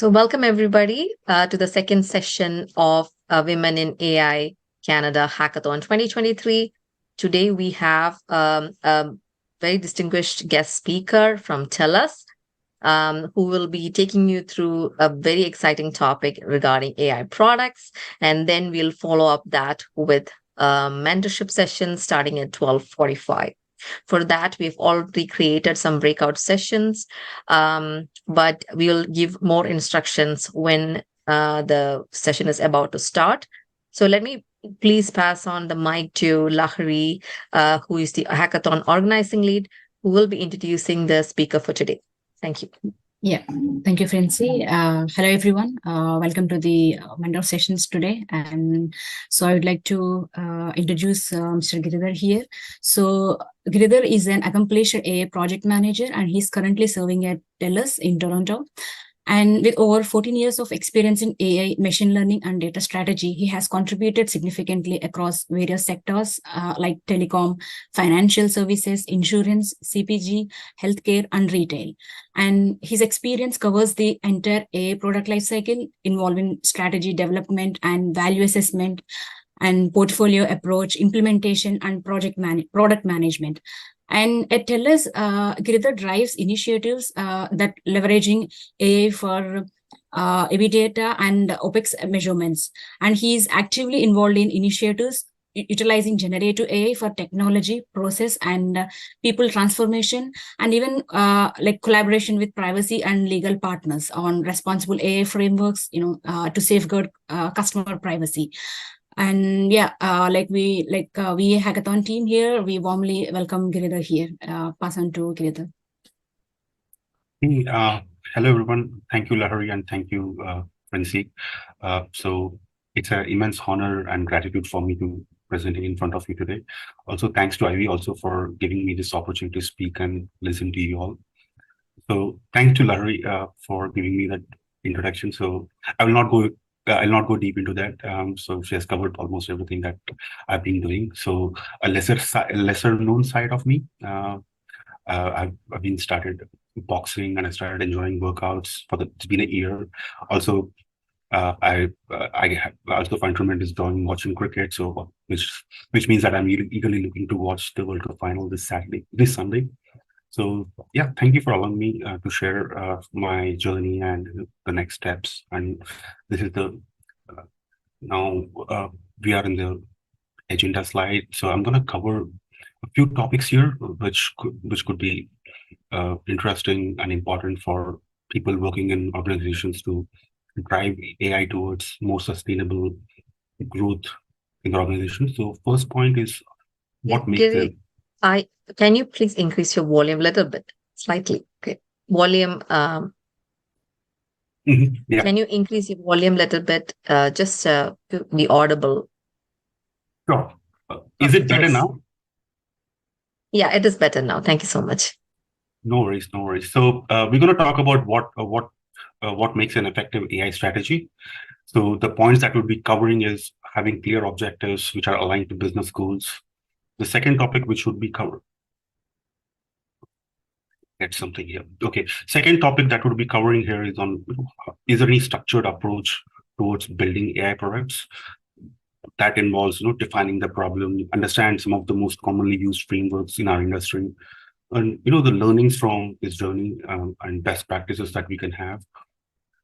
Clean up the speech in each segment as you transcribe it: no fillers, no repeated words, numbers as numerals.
So, welcome everybody to the second session of Women in AI Canada Hackathon 2023. Today we have a very distinguished guest speaker from TELUS, who will be taking you through a very exciting topic regarding AI products. And then we'll follow up that with a mentorship session starting at 12:45. For that, we've already created some breakout sessions, but we'll give more instructions when the session is about to start. So let me please pass on the mic to 𝙩𝙗𝙧𝙣, who is the hackathon organizing lead, who will be introducing the speaker for today. Thank you. Yeah, thank you, Francie. Hello, everyone. Welcome to the mentor sessions today. And so I would like to introduce Mr. Giridhar here. So Giridhar is an accomplished AI project manager, and he's currently serving at TELUS in Toronto. And with over 14 years of experience in AI, machine learning, and data strategy, he has contributed significantly across various sectors like telecom, financial services, insurance, CPG, healthcare, and retail. And his experience covers the entire AI product lifecycle involving strategy development and value assessment and portfolio approach, implementation, and product management. And at TELUS, Giridhar drives initiatives that leveraging AI for EBITDA and OPEX measurements. And he's actively involved in initiatives utilizing generative AI for technology, process, and people transformation, and even like collaboration with privacy and legal partners on responsible AI frameworks, to safeguard customer privacy. And yeah, we hackathon team here, we warmly welcome Giridhar here. Pass on to Giridhar. Hey, hello everyone. Thank you, 𝙩𝙗𝙧𝙣, and thank you, Francie. So it's an immense honor and gratitude for me to presenting in front of you today. Also, thanks to Ivy also for giving me this opportunity to speak and listen to you all. So thanks to 𝙩𝙗𝙧 for giving me that introduction. So I'll not go deep into that. So she has covered almost everything that I've been doing. So a lesser known side of me, I've been started boxing, and I started enjoying workouts it's been a year. Also, I also find tremendous joy in watching cricket. So which means that I'm eagerly looking to watch the World Cup final this Sunday. So yeah, thank you for allowing me to share my journey and the next steps. And this is the now we are in the agenda slide. So I'm going to cover a few topics here, which could be interesting and important for people working in organizations to drive AI towards more sustainable growth in the organization. So first point is what makes it. Can you please increase your volume a little bit, slightly? Okay, volume. Yeah. Can you increase your volume a little bit, just to be audible? Sure. Is it better now? Yeah, it is better now. Thank you so much. No worries, no worries. So we're going to talk about what makes an effective AI strategy. So the points that we'll be covering is having clear objectives which are aligned to business goals. The second topic which would be covered. Get something here. Okay. Second topic that would be covering here is on is there any structured approach towards building AI products that involves defining the problem, understand some of the most commonly used frameworks in our industry, and the learnings from this journey and best practices that we can have.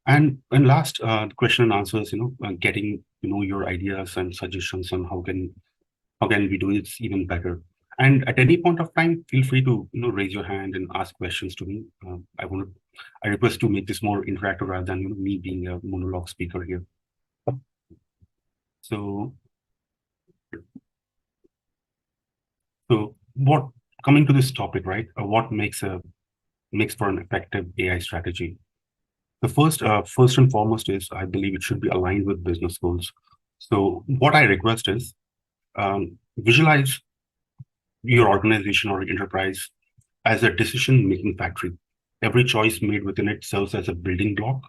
And last, the question and answers, getting your ideas and suggestions on how can we do it even better. And at any point of time, feel free to raise your hand and ask questions to me. I request to make this more interactive rather than me being a monologue speaker here. So what coming to this topic, right? What makes for an effective AI strategy? The first and foremost is I believe it should be aligned with business goals. So what I request is visualize your organization or enterprise as a decision-making factory. Every choice made within it serves as a building block,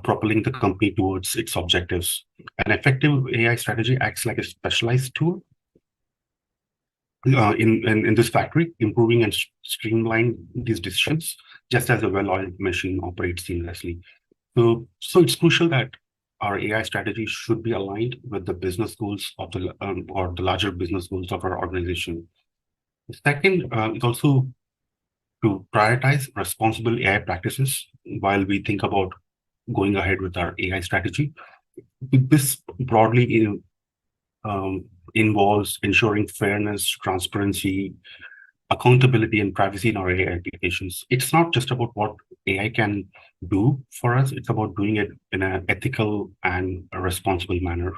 propelling the company towards its objectives. An effective AI strategy acts like a specialized tool in this factory, improving and streamlining these decisions, just as a well-oiled machine operates seamlessly. So it's crucial that our AI strategy should be aligned with the business goals of the or the larger business goals of our organization. Second, it's also to prioritize responsible AI practices while we think about going ahead with our AI strategy. This broadly involves ensuring fairness, transparency, accountability, and privacy in our AI applications. It's not just about what AI can do for us, it's about doing it in an ethical and a responsible manner.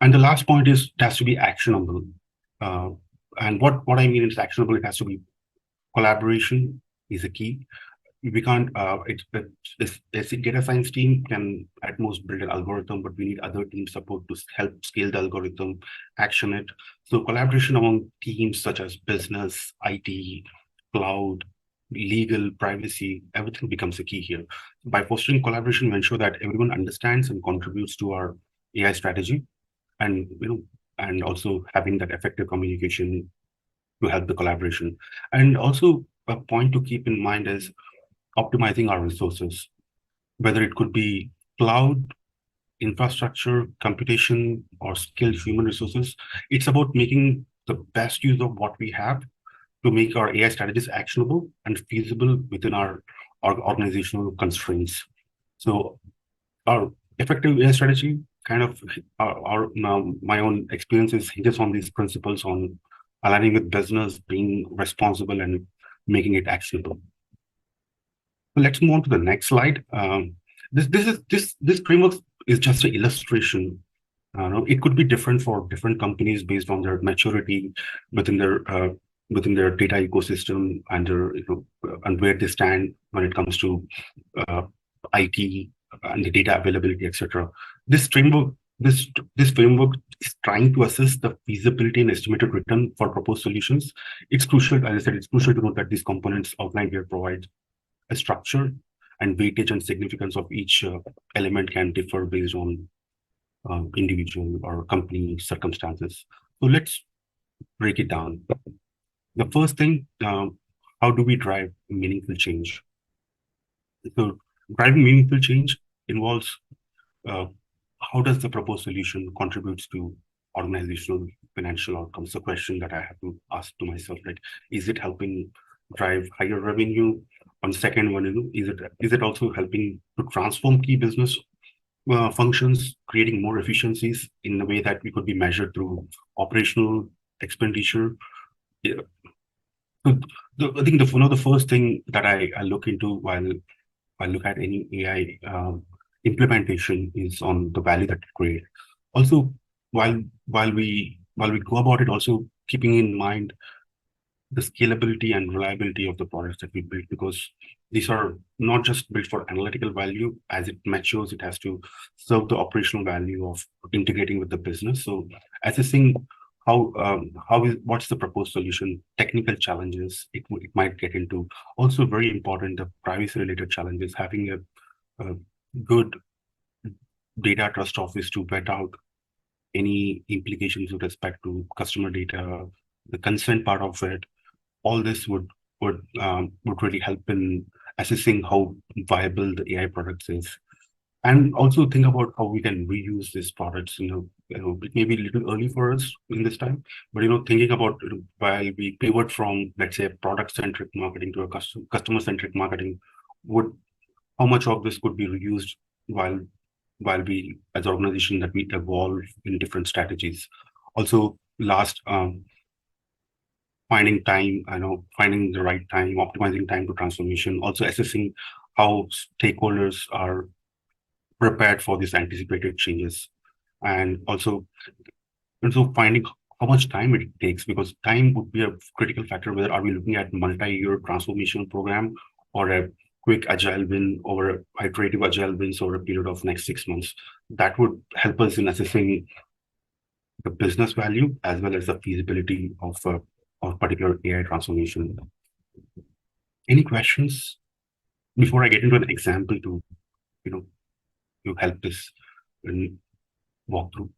And the last point is it has to be actionable. And what I mean is actionable, it has to be collaboration is a key. We can't, this data science team can at most build an algorithm, but we need other team support to help scale the algorithm, action it. So collaboration among teams such as business, IT, cloud, legal, privacy, everything becomes a key here. By fostering collaboration, we ensure that everyone understands and contributes to our AI strategy, and and also having that effective communication to help the collaboration. And also a point to keep in mind is optimizing our resources, whether it could be cloud, infrastructure, computation, or skilled human resources. It's about making the best use of what we have to make our AI strategies actionable and feasible within our organizational constraints. So our effective AI strategy kind of my own experiences hinges on these principles on aligning with business, being responsible, and making it actionable. Let's move on to the next slide. This framework is just an illustration. It could be different for different companies based on their maturity within their data ecosystem and their and where they stand when it comes to IT and the data availability, etc. This framework is trying to assess the feasibility and estimated return for proposed solutions. It's crucial, as I said, it's crucial to note that these components outlined here provide a structure, and weightage and significance of each element can differ based on individual or company circumstances. So let's break it down. The first thing, how do we drive meaningful change? So driving meaningful change involves how does the proposed solution contributes to organizational financial outcomes? The question that I have to ask to myself, right? Is it helping drive higher revenue? On the second one, is it also helping to transform key business functions, creating more efficiencies in a way that we could be measured through operational expenditure? Yeah. So I think one of the first thing that I look into while I look at any AI implementation is on the value that it creates. Also, while we go about it, also keeping in mind the scalability and reliability of the products that we build, because these are not just built for analytical value. As it matures, it has to serve the operational value of integrating with the business. So assessing what's the proposed solution, technical challenges it might get into. Also very important, the privacy related challenges, having a good data trust office to vet out any implications with respect to customer data, the consent part of it. All this would really help in assessing how viable the AI products is, and also think about how we can reuse these products. It may be a little early for us in this time, but thinking about while we pivot from, let's say, product-centric marketing to a customer-centric marketing, how much of this could be reused while we, as an organization, that we evolve in different strategies. Also, last. Finding time, finding the right time, optimizing time to transformation, also assessing how stakeholders are prepared for these anticipated changes, and also finding how much time it takes, because time would be a critical factor. Whether are we looking at multi-year transformation program or a quick agile win over iterative agile wins over a period of next 6 months? That would help us in assessing the business value as well as the feasibility of particular AI transformation. Any questions before I get into an example to help this walk through?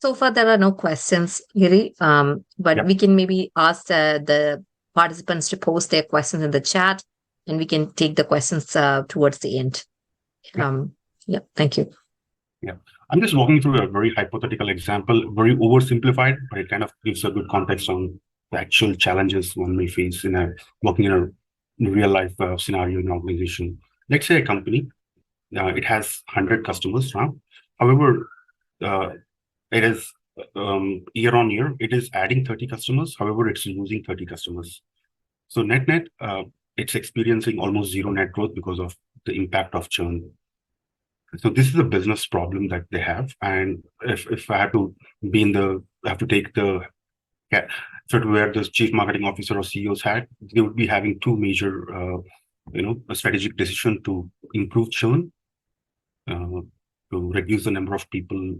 So far, there are no questions, Giri, but Yeah. we can maybe ask the participants to post their questions in the chat, and we can take the questions towards the end. Thank you. Yeah, I'm just walking through a very hypothetical example, very oversimplified, but it kind of gives a good context on the actual challenges one may face in working in a real life scenario in an organization. Let's say a company, it has 100 customers now. However, it is year on year, it is adding 30 customers. However, it's losing 30 customers. So net, it's experiencing almost zero net growth because of the impact of churn. So this is a business problem that they have. And if I have to take the sort of where the chief marketing officer or CEO's hat, they would be having two major, a strategic decision to improve churn, to reduce the number of people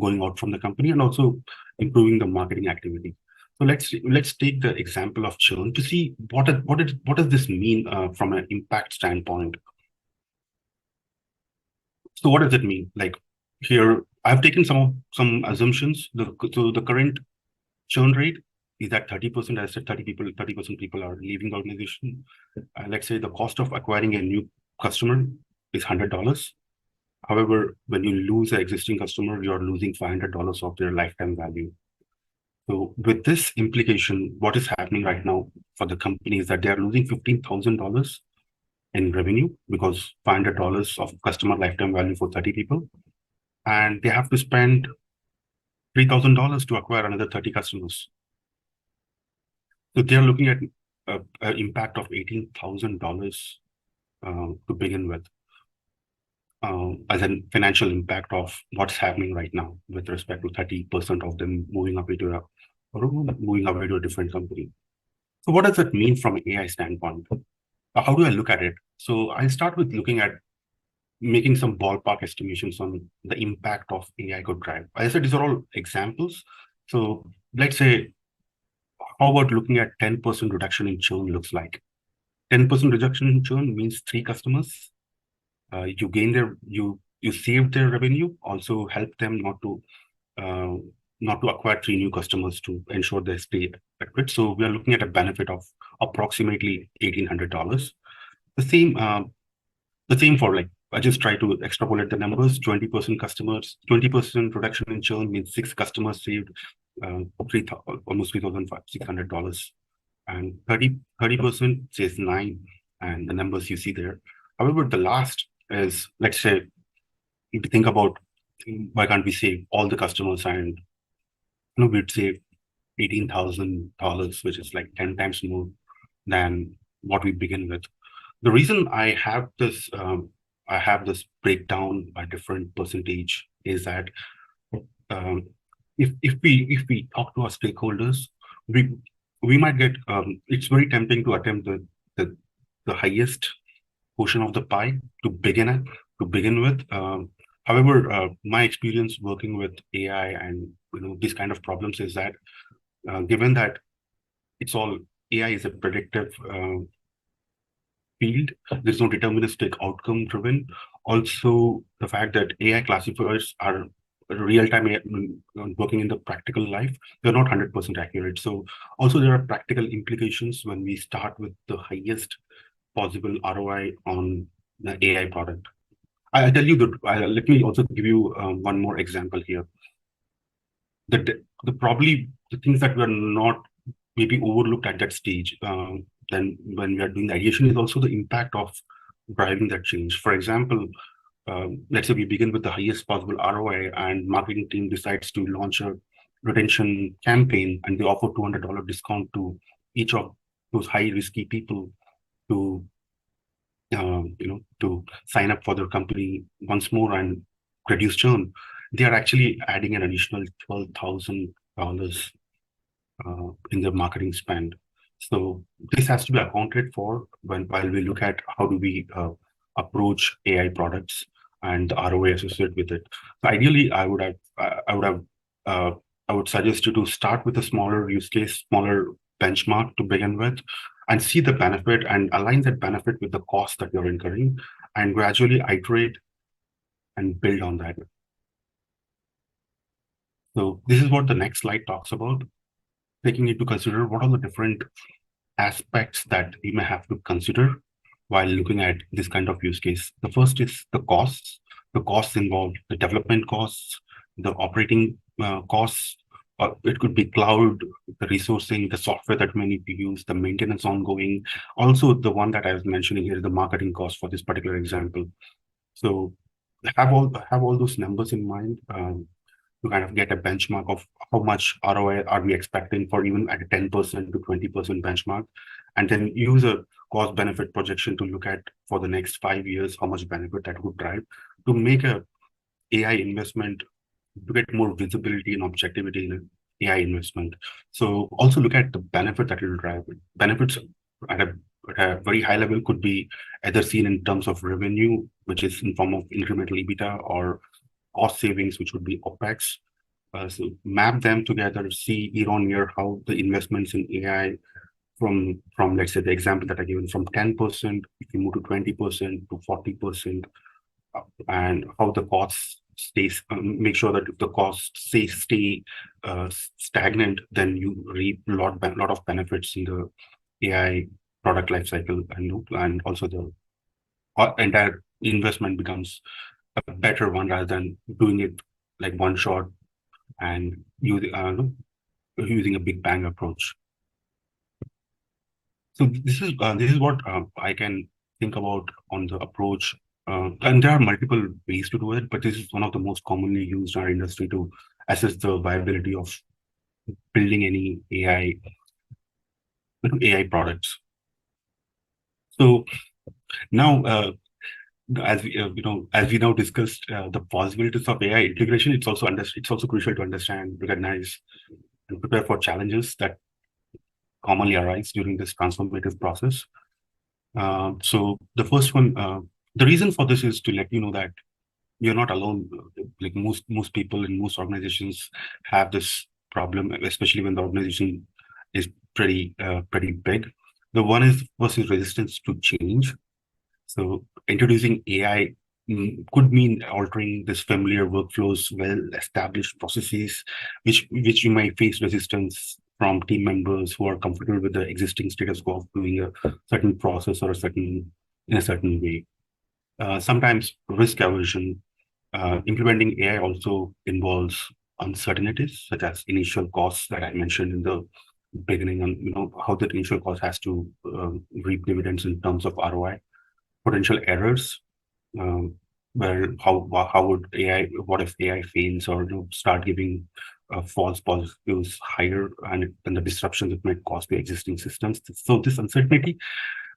going out from the company, and also improving the marketing activity. So let's take the example of churn to see what does this mean from an impact standpoint. So what does it mean? Like here, I've taken some assumptions. So the current churn rate is at 30%. I said 30% people are leaving the organization. Let's say the cost of acquiring a new customer is $100. However, when you lose an existing customer, you're losing $500 of their lifetime value. So with this implication, what is happening right now for the company is that they are losing $15,000 in revenue because $500 of customer lifetime value for 30 people. And they have to spend $3,000 to acquire another 30 customers. So they're looking at an impact of $18,000 to begin with. As a financial impact of what's happening right now with respect to 30% of them moving away to a different company. So what does that mean from an AI standpoint? How do I look at it? So I'll start with looking at making some ballpark estimations on the impact of AI could drive. As I said, these are all examples. So let's say, how about looking at 10% reduction in churn looks like? 10% reduction in churn means 3 customers. You save their revenue, also help them not to acquire 3 new customers to ensure they stay adequate. So we are looking at a benefit of approximately $1,800. The same for, like, I just try to extrapolate the numbers. 20% customers, 20% reduction in churn means 6 customers saved almost $3,600, and 30% says 9, and the numbers you see there. However, the last is, let's say, if you think about why can't we save all the customers, and we'd save $18,000, which is like 10 times more than what we begin with. The reason I have this breakdown by different percentage is that if we talk to our stakeholders, we might get it's very tempting to attempt the highest portion of the pie to begin with. However, my experience working with AI and these kind of problems is that given that AI is a predictive field, there's no deterministic outcome driven. Also, the fact that AI classifiers are real-time working in the practical life, they're not 100% accurate. So also there are practical implications when we start with the highest possible ROI on the AI product. I'll tell you that. Let me also give you one more example here. Probably the things that were not maybe overlooked at that stage, then when we are doing the ideation, is also the impact of driving that change. For example, let's say we begin with the highest possible ROI, and marketing team decides to launch a retention campaign, and they offer $200 discount to each of those high risky people to sign up for their company once more and reduce churn. They are actually adding an additional $12,000 in their marketing spend. So this has to be accounted for while we look at how do we approach AI products and the ROI associated with it. So ideally, I would suggest you to start with a smaller use case, smaller benchmark to begin with, and see the benefit and align that benefit with the cost that you're incurring, and gradually iterate and build on that. So this is what the next slide talks about, taking into consider what are the different aspects that we may have to consider while looking at this kind of use case. The first is the costs. The costs involved the development costs, the operating costs. It could be cloud, the resourcing, the software that we need to use, the maintenance ongoing. Also, the one that I was mentioning here is the marketing cost for this particular example. So have all those numbers in mind to kind of get a benchmark of how much ROI are we expecting for even at a 10% to 20% benchmark, and then use a cost benefit projection to look at for the next 5 years how much benefit that would drive to make a AI investment, to get more visibility and objectivity in an AI investment. So also look at the benefit that it will drive. Benefits at a very high level could be either seen in terms of revenue, which is in form of incremental EBITDA, or cost savings, which would be OpEx. So map them together, see year on year how the investments in AI from let's say the example that I given, from 10%, if you move to 20% to 40%, and how the costs stays, make sure that if the costs stay stagnant, then you reap a lot of benefits in the AI product lifecycle, and also the entire investment becomes a better one rather than doing it like one shot and using a big bang approach. So this is what I can think about on the approach. And there are multiple ways to do it, but this is one of the most commonly used in our industry to assess the viability of building any AI products. So now, as we now discussed the possibilities of AI integration, it's also crucial to understand, recognize, and prepare for challenges that commonly arise during this transformative process. So the first one, the reason for this is to let you know that you're not alone. Like most people in most organizations have this problem, especially when the organization is pretty big. The one is versus resistance to change. So introducing AI could mean altering this familiar workflows, well-established processes, which you might face resistance from team members who are comfortable with the existing status quo of doing a certain process or in a certain way. Sometimes risk aversion. Implementing AI also involves uncertainties, such as initial costs that I mentioned in the beginning, and how that initial cost has to reap dividends in terms of ROI. Potential errors, where how would AI, what if AI fails or start giving false positives higher, and the disruptions it might cause to existing systems. So this uncertainty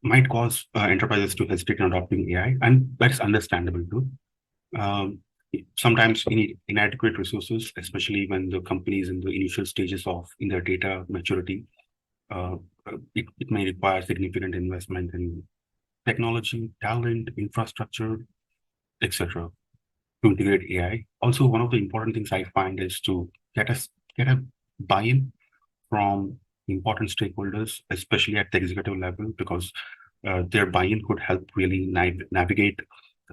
might cause enterprises to hesitate in adopting AI, and that's understandable too. Sometimes inadequate resources, especially when the company is in the initial stages in their data maturity, it may require significant investment in technology, talent, infrastructure, etc. to integrate AI. Also, one of the important things I find is to get a buy-in from important stakeholders, especially at the executive level, because their buy-in could help really navigate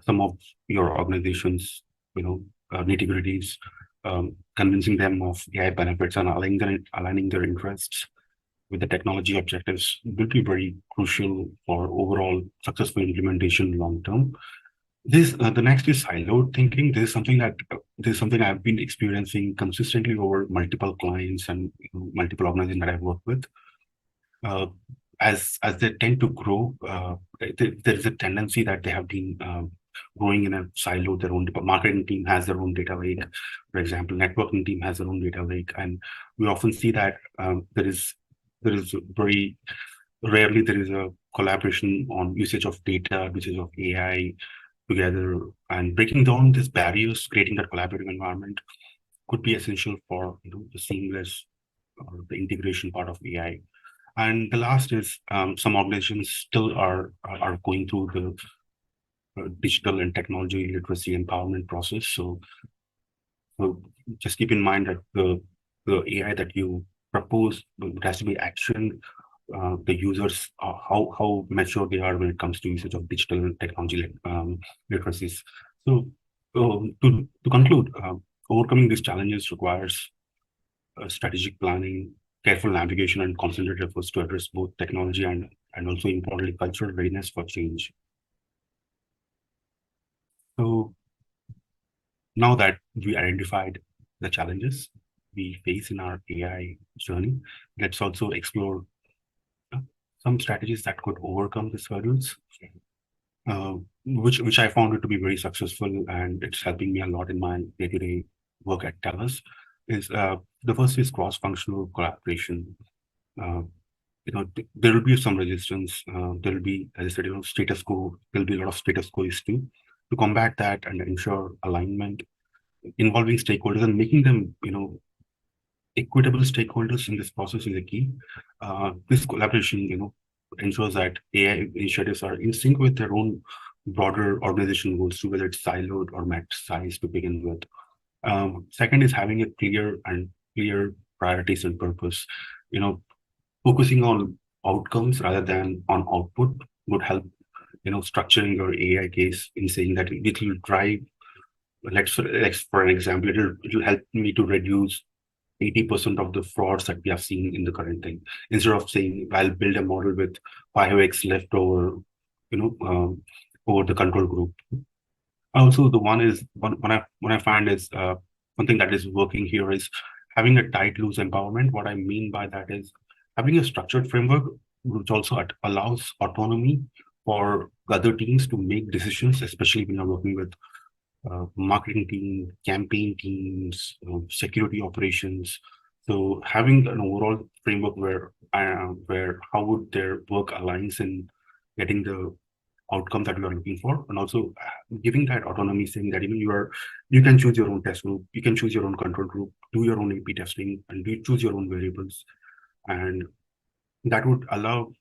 some of your organization's nitty-gritties, convincing them of AI benefits and aligning their interests with the technology objectives will be very crucial for overall successful implementation long term. The next is siloed thinking. This is something I've been experiencing consistently over multiple clients and multiple organizations that I've worked with. As they tend to grow, there's a tendency that they have been growing in a silo. Their own marketing team has their own data lake, for example. Networking team has their own data lake, and we often see that there is very rarely there is a collaboration on usage of data, usage of AI together, and breaking down these barriers, creating that collaborative environment could be essential for the seamless or the integration part of AI. And the last is some organizations still are going through the digital and technology literacy empowerment process. So just keep in mind that the AI that you propose has to be actioned. The users, how mature they are when it comes to usage of digital and technology literacies. So to conclude, overcoming these challenges requires strategic planning, careful navigation and concentrated efforts to address both technology and also importantly cultural readiness for change. So now that we identified the challenges we face in our AI journey, let's also explore some strategies that could overcome these hurdles, which I found it to be very successful, and it's helping me a lot in my day-to-day work at TELUS. Is the first is cross-functional collaboration. There will be some resistance. There will be, as I said, status quo. There will be a lot of status quo too. To combat that and ensure alignment, involving stakeholders and making them, equitable stakeholders in this process is a key. This collaboration, ensures that AI initiatives are in sync with their own broader organizational goals, too, whether it's siloed or max size to begin with. Second is having a clear priorities and purpose. Focusing on outcomes rather than on output would help. Structuring your AI case in saying that it will drive. For an example, it will help me to reduce 80% of the frauds that we have seen in the current thing. Instead of saying I'll build a model with 5x left over, over the control group. Also, the one is one I find is one thing that is working here is having a tight loose empowerment. What I mean by that is having a structured framework which also allows autonomy for other teams to make decisions, especially when you're working with marketing team, campaign teams, security operations. So having an overall framework where how would their work aligns in getting the outcome that you are looking for, and also giving that autonomy, saying that even you can choose your own test group, you can choose your own control group, do your own A/B testing, and you choose your own variables, and that would allow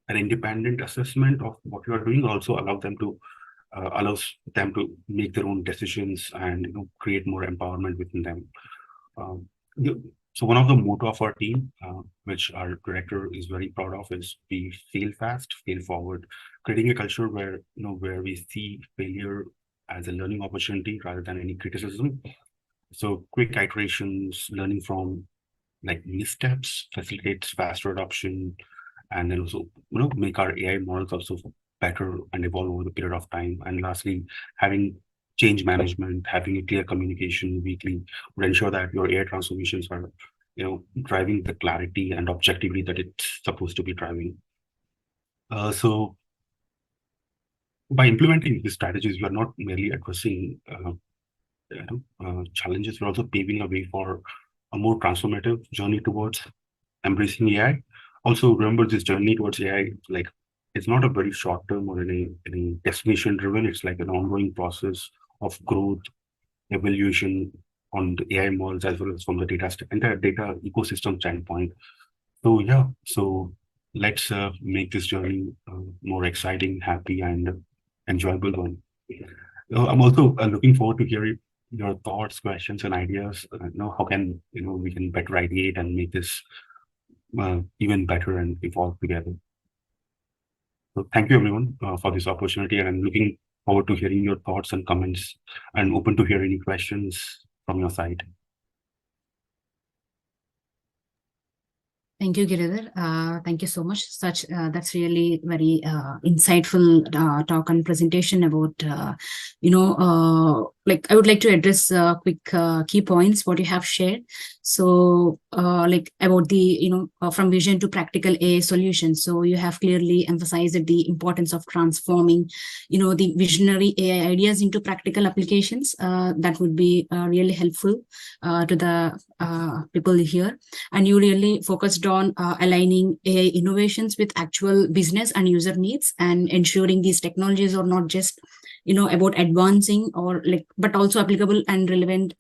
an independent assessment of what you are doing. Also allows them to make their own decisions and create more empowerment within them. So one of the motto of our team, which our director is very proud of, is we fail fast, fail forward, creating a culture where where we see failure as a learning opportunity rather than any criticism. So quick iterations, learning from missteps facilitates faster adoption, and then also make our AI models also better and evolve over the period of time. And lastly, having change management, having a clear communication weekly would ensure that your AI transformations are driving the clarity and objectivity that it's supposed to be driving. So by implementing these strategies, we are not merely addressing challenges, we're also paving a way for a more transformative journey towards embracing AI. Also, remember, this journey towards AI, it's not a very short term or any destination driven. It's like an ongoing process of growth, evaluation on the AI models, as well as from the entire data ecosystem standpoint. So yeah, so let's make this journey more exciting, happy, and enjoyable one. I'm also looking forward to hearing your thoughts, questions, and ideas. How can we can better ideate and make this even better and evolve together. So thank you everyone for this opportunity, and I'm looking forward to hearing your thoughts and comments, and open to hear any questions from your side. Thank you, Giridhar. Thank you so much. That's really very insightful talk and presentation about, I would like to address quick key points what you have shared. So, about the, from vision to practical AI solutions. So you have clearly emphasized the importance of transforming, the visionary AI ideas into practical applications. That would be really helpful to the people here. And you really focused on aligning AI innovations with actual business and user needs, and ensuring these technologies are not just about advancing or but also applicable and relevant.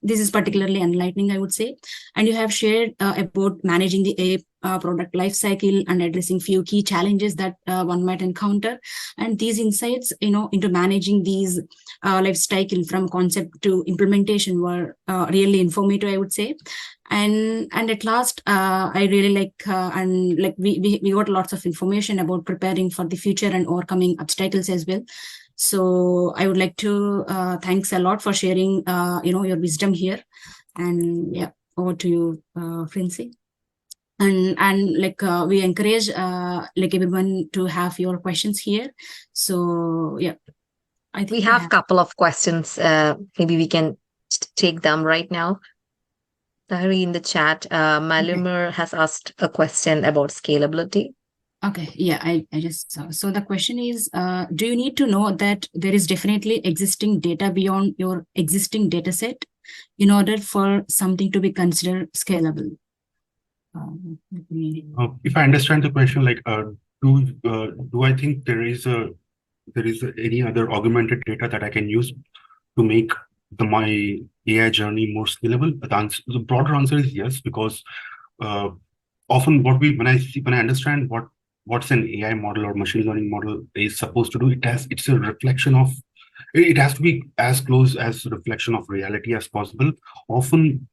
This is particularly enlightening, I would say. And you have shared about managing the AI product life cycle and addressing few key challenges that one might encounter. And these insights into managing these life cycle from concept to implementation were really informative, I would say. And at last, I really we got lots of information about preparing for the future and overcoming obstacles as well. So I would like to thanks a lot for sharing your wisdom here. And yeah, over to you, Francie. And like we encourage like everyone to have your questions here. So yeah, I think We have a couple of questions. Maybe we can take them right now. Tahari, in the chat, Malumer has asked a question about scalability. Okay, yeah, I just saw. So the question is, do you need to know that there is definitely existing data beyond your existing data set in order for something to be considered scalable? If I understand the question, like, do I think there is any other augmented data that I can use to make my AI journey more scalable? The broader answer is yes, because often when I understand what's an AI model or machine learning model is supposed to do, it's a reflection of, it has to be as close as a reflection of reality as possible. Often,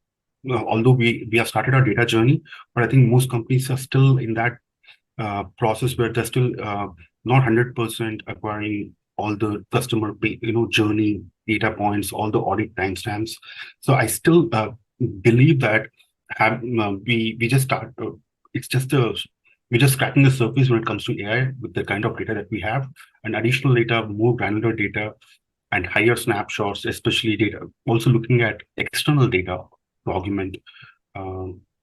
although we have started our data journey, but I think most companies are still in that process where they're still not 100% acquiring all the customer journey data points, all the audit timestamps. So I still believe that we just start. We're just scratching the surface when it comes to AI with the kind of data that we have, and additional data, more granular data, and higher snapshots, especially data. Also looking at external data to augment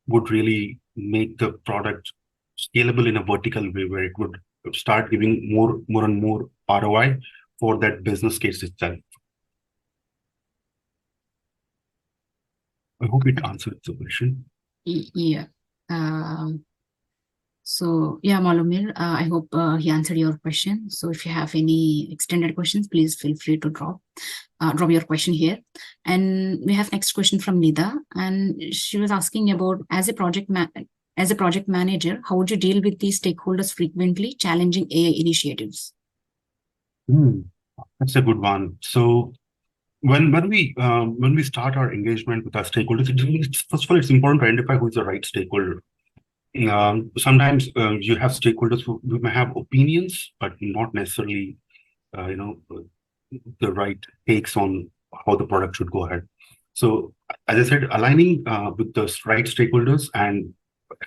would really make the product scalable in a vertical way, where it would start giving more and more ROI for that business case itself. I hope it answered the question. Yeah. So yeah, Malumir, I hope he answered your question. So if you have any extended questions, please feel free to drop your question here. And we have next question from Nida, and she was asking about, as a project manager, how would you deal with these stakeholders frequently challenging AI initiatives? That's a good one. So when we start our engagement with our stakeholders, first of all, it's important to identify who is the right stakeholder. Sometimes you have stakeholders who may have opinions, but not necessarily the right takes on how the product should go ahead. So as I said, aligning with the right stakeholders and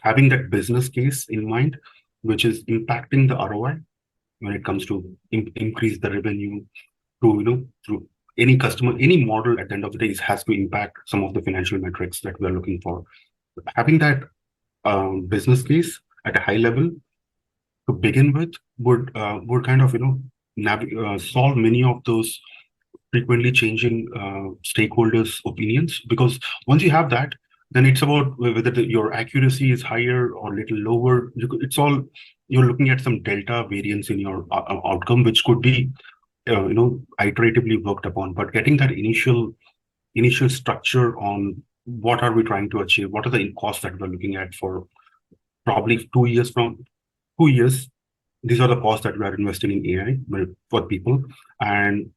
having that business case in mind, which is impacting the ROI when it comes to increase the revenue through any customer, any model at the end of the day has to impact some of the financial metrics that we are looking for. Having that business case at a high level to begin with would kind of solve many of those frequently changing stakeholders' opinions, because once you have that, then it's about whether your accuracy is higher or a little lower. You're looking at some delta variance in your outcome, which could be iteratively worked upon. But getting that initial structure on what are we trying to achieve, what are the costs that we're looking at for probably 2 years from 2 years, these are the costs that we are investing in AI for people. And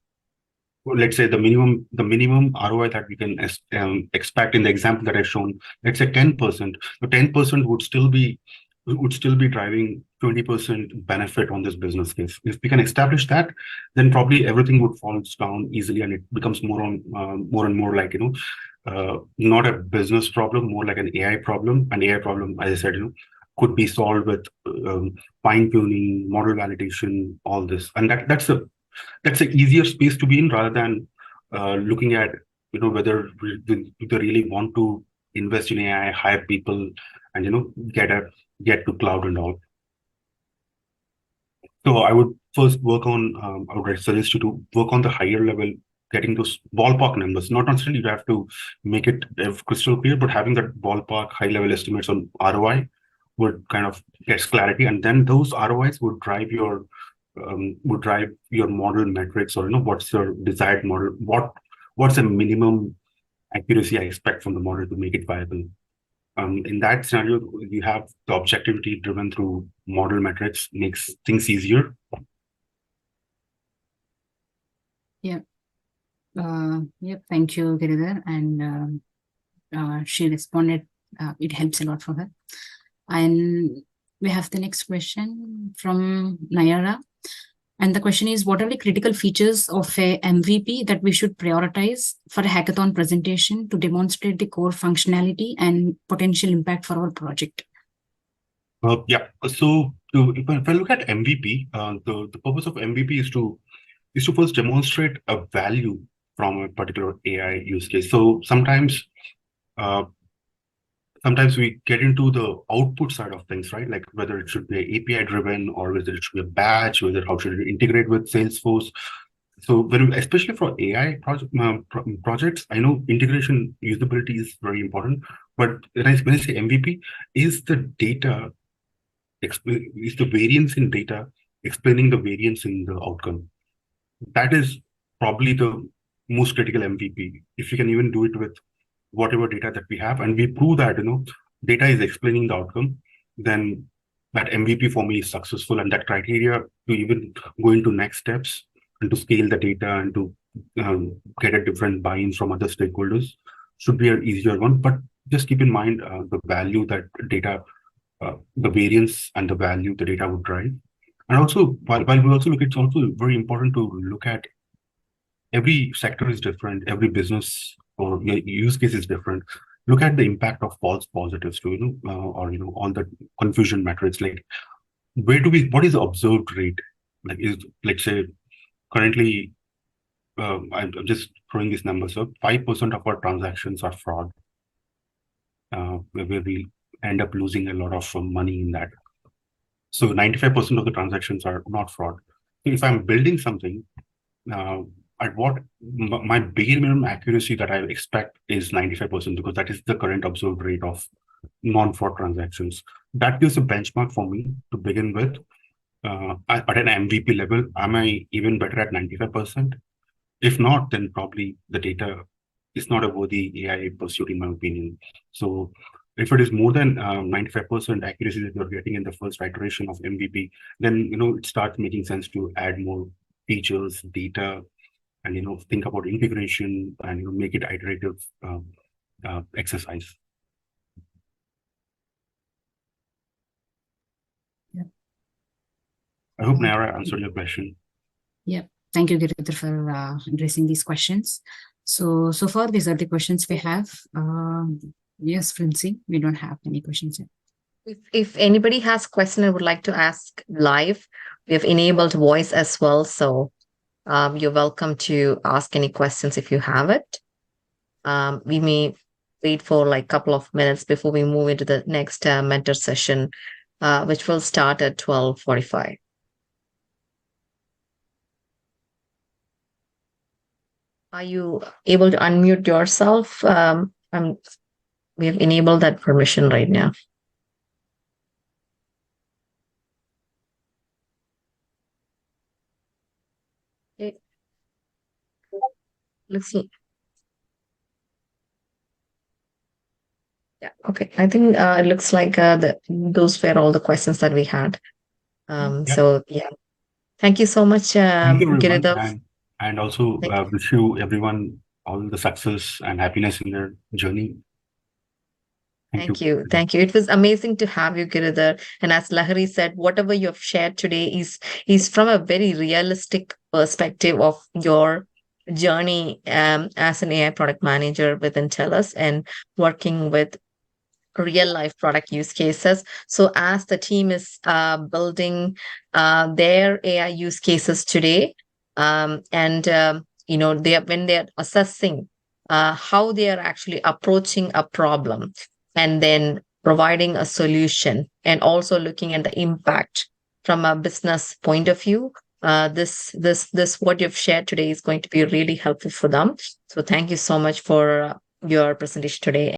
let's say the minimum ROI that we can expect in the example that I've shown, let's say 10%. So 10% would still be driving 20% benefit on this business case. If we can establish that, then probably everything would fall down easily, and it becomes more and more like not a business problem, more like an AI problem. An AI problem, as I said, could be solved with fine tuning, model validation, all this, and that's an easier space to be in, rather than looking at whether they really want to invest in AI, hire people, and get to cloud and all. So I would first I would suggest you to work on the higher level, getting those ballpark numbers. Not necessarily you have to make it crystal clear, but having that ballpark high level estimates on ROI would kind of get clarity, and then those ROIs would drive your model metrics, or what's your desired model, what's a minimum accuracy I expect from the model to make it viable. In that scenario, you have the objectivity driven through model metrics, makes things easier. Yeah. Yep. Thank you, Giridhar. And she responded. It helps a lot for her. And we have the next question from Nayara. And the question is, what are the critical features of a MVP that we should prioritize for a hackathon presentation to demonstrate the core functionality and potential impact for our project? Yeah. So if I look at MVP, the purpose of MVP is to first demonstrate a value from a particular AI use case. So uh, sometimes we get into the output side of things, right? Like whether it should be API driven or whether it should be a batch, whether how should it integrate with Salesforce. So especially for AI projects, I know integration usability is very important. But when I say MVP, is the data is the variance in data explaining the variance in the outcome? That is probably the most critical MVP. If you can even do it with whatever data that we have, and we prove that data is explaining the outcome, then that MVP for me is successful, and that criteria to even go into next steps and to scale the data and to get a different buy-ins from other stakeholders should be an easier one. But just keep in mind the value that data, the variance and the value the data would drive. And also, while we also look, it's also very important to look at every sector is different, every business or use case is different. Look at the impact of false positives to, or all the confusion metrics. Like, what is the observed rate? Like, let's say currently, I'm just throwing these numbers up. 5% of our transactions are fraud, where we end up losing a lot of money in that. So 95% of the transactions are not fraud. If I'm building something, at what my bare minimum accuracy that I expect is 95%, because that is the current observed rate of non-fraud transactions. That gives a benchmark for me to begin with. At an MVP level, am I even better at 95%? If not, then probably the data is not a worthy AI pursuit, in my opinion. So if it is more than 95% accuracy that you're getting in the first iteration of MVP, then it starts making sense to add more features, data, and think about integration and make it iterative exercise. Yeah. I hope Nara answered your question. Yeah. Thank you, Giridhar, for addressing these questions. So far, these are the questions we have. Yes, Francie, we don't have any questions yet. If anybody has a question I would like to ask live, we have enabled voice as well. So you're welcome to ask any questions if you have it. We may wait for like a couple of minutes before we move into the next mentor session, which will start at 12:45. Are you able to unmute yourself? We have enabled that permission right now. Okay. Let's see. Yeah. Okay. I think it looks like those were all the questions that we had. So yeah. Thank you so much, Thank you, everyone, Giridhar. and also wish you everyone all the success and happiness in their journey. Thank you. Thank you. It was amazing to have you, Giridhar. And as Lahari said, whatever you have shared today is from a very realistic perspective of your journey as an AI product manager within TELUS and working with real life product use cases. So as the team is building their AI use cases today, and when they're assessing how they are actually approaching a problem and then providing a solution and also looking at the impact from a business point of view, this what you've shared today is going to be really helpful for them. So thank you so much for your presentation today.